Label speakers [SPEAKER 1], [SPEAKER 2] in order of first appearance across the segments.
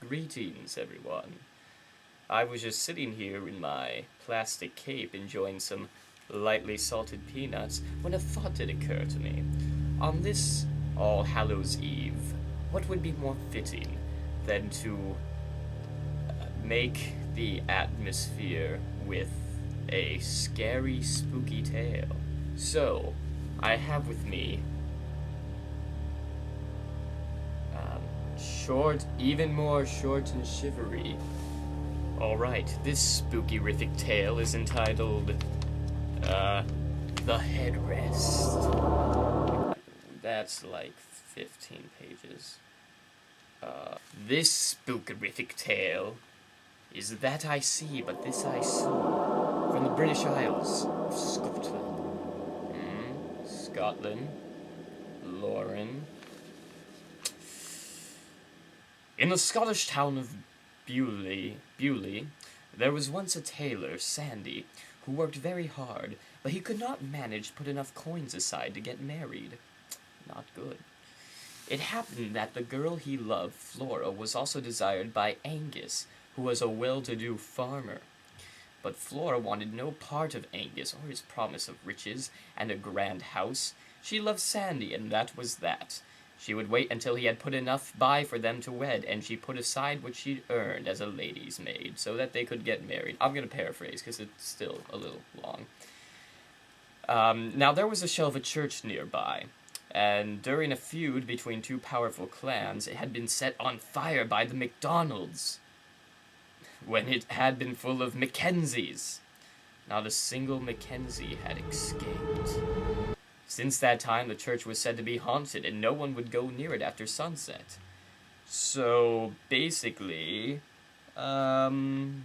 [SPEAKER 1] Greetings, everyone. I was just sitting here in my plastic cape enjoying some lightly salted peanuts when a thought did occur to me. On this All Hallows Eve, what would be more fitting than to make the atmosphere with a scary, spooky tale? So, I have with me short, even more short and shivery. Alright, this spooky-rific tale is entitled, The Headrest. That's like 15 pages. This spookerific tale is That I See, But This I Sue, from the British Isles of Scotland. Scotland. Lauren. In the Scottish town of Bewley, there was once a tailor, Sandy, who worked very hard, but he could not manage to put enough coins aside to get married. Not good. It happened that the girl he loved, Flora, was also desired by Angus, who was a well-to-do farmer. But Flora wanted no part of Angus or his promise of riches and a grand house. She loved Sandy, and that was that. She would wait until he had put enough by for them to wed, and she put aside what she'd earned as a lady's maid, so that they could get married. I'm going to paraphrase, because it's still a little long. Now, there was a shelf of church nearby, and during a feud between two powerful clans, it had been set on fire by the MacDonalds, when it had been full of Mackenzies. Not a single Mackenzie had escaped. Since that time, the church was said to be haunted, and no one would go near it after sunset. So, basically, Sandy's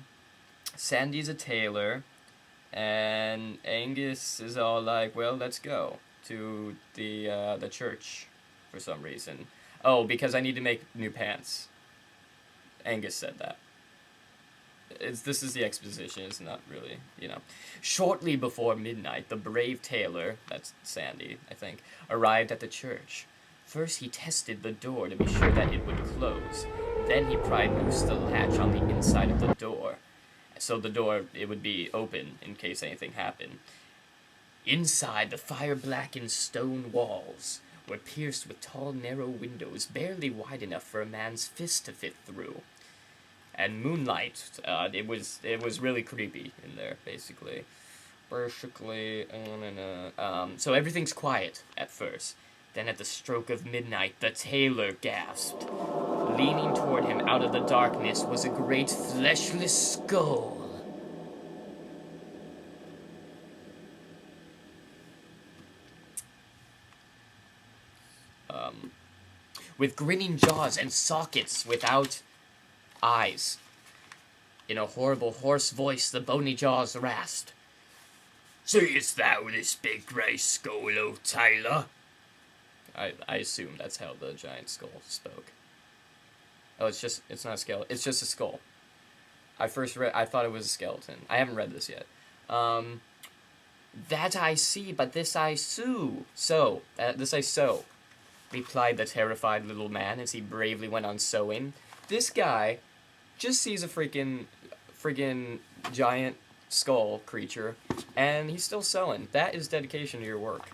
[SPEAKER 1] a tailor, and Angus is all like, well, let's go to the church for some reason. Oh, because I need to make new pants. Angus said that. This is the exposition, it's not really, Shortly before midnight, the brave tailor, that's Sandy, I think, arrived at the church. First he tested the door to be sure that it would close. Then he pried loose the latch on the inside of the door, so the door, it would be open in case anything happened. Inside, the fire-blackened stone walls were pierced with tall, narrow windows, barely wide enough for a man's fist to fit through. And moonlight, it was really creepy in there, basically. So everything's quiet at first. Then at the stroke of midnight, the tailor gasped. Leaning toward him out of the darkness was a great fleshless skull. With grinning jaws and sockets without eyes. In a horrible, hoarse voice, the bony jaws rasped. "Seest thou this big grey skull, O tailor?" I assume that's how the giant skull spoke. Oh, it's not a skeleton. It's just a skull. I thought it was a skeleton. I haven't read this yet. "That I see, but this I sue. This I sew," replied the terrified little man as he bravely went on sewing. This guy just sees a freaking giant skull creature, and he's still sewing. That is dedication to your work.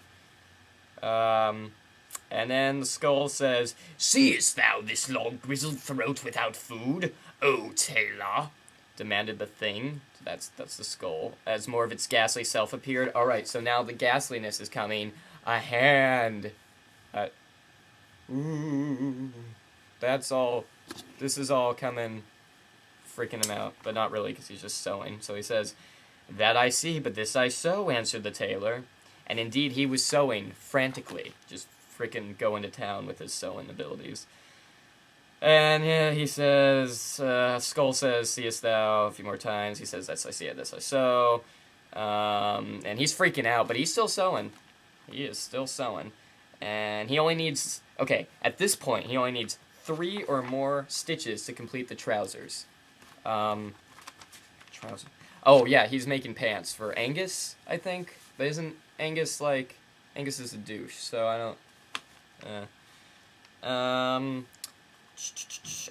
[SPEAKER 1] And then the skull says, "Seest thou this long grizzled throat without food, O tailor?" demanded the thing. That's the skull, as more of its ghastly self appeared. Alright, so now the ghastliness is coming. A hand. Ooh. That's all. This is all coming, freaking him out, but not really, because he's just sewing. So he says, "That I see, but this I sew," answered the tailor. And indeed, he was sewing frantically, just freaking going to town with his sewing abilities. And yeah, he says, Skull says, "Seest thou?" a few more times. He says, "This I see, this I sew." And he's freaking out, but he's still sewing. He is still sewing. And he only needs, at this point, he only needs 3 or more stitches to complete the trousers. Oh, yeah, he's making pants for Angus, I think. But isn't Angus, Angus is a douche, so I don't...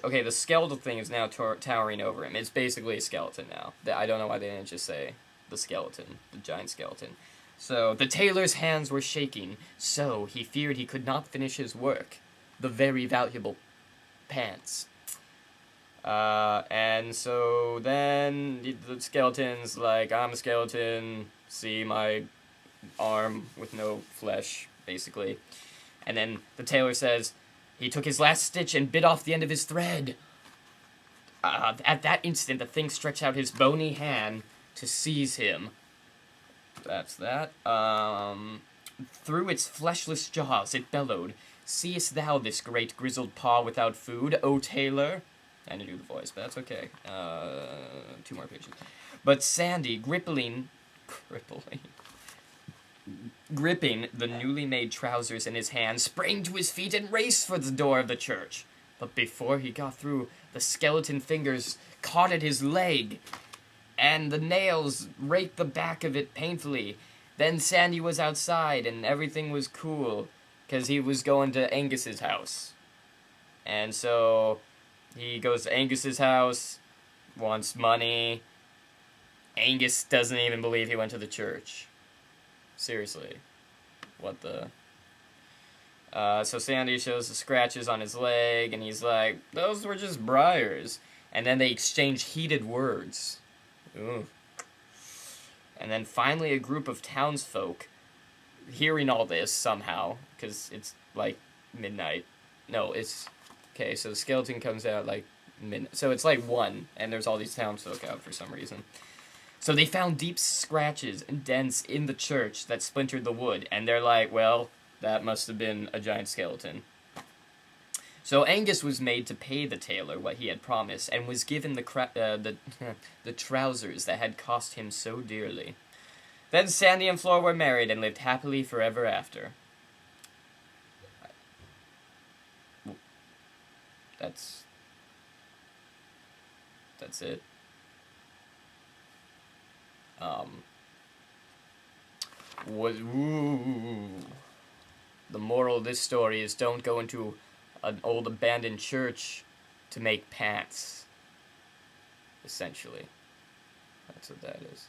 [SPEAKER 1] Okay, the skeletal thing is now towering over him. It's basically a skeleton now. I don't know why they didn't just say the skeleton, the giant skeleton. So, the tailor's hands were shaking, so he feared he could not finish his work. The very valuable pants. And so then the skeleton's like, I'm a skeleton, see my arm with no flesh, basically. And then the tailor says, he took his last stitch and bit off the end of his thread. At that instant, the thing stretched out his bony hand to seize him. That's that. Through its fleshless jaws, it bellowed, "Seest thou this great grizzled paw without food, O tailor?" I didn't do the voice, but that's okay. 2 more pages. But Sandy, gripping the newly made trousers in his hand, sprang to his feet and raced for the door of the church. But before he got through, the skeleton fingers caught at his leg, and the nails raked the back of it painfully. Then Sandy was outside, and everything was cool, because he was going to Angus's house. And so he goes to Angus's house, wants money. Angus doesn't even believe he went to the church. Seriously. What the... so Sandy shows the scratches on his leg, and he's like, those were just briars. And then they exchange heated words. Ooh. And then finally a group of townsfolk, hearing all this somehow, because it's like midnight. No, it's... Okay, so the skeleton comes out like midnight. So it's like 1, and there's all these townsfolk out for some reason. So they found deep scratches and dents in the church that splintered the wood, and they're like, well, that must have been a giant skeleton. So Angus was made to pay the tailor what he had promised, and was given the trousers that had cost him so dearly. Then Sandy and Flora were married and lived happily forever after. That's it. The moral of this story is don't go into an old abandoned church to make pants. Essentially. That's what that is.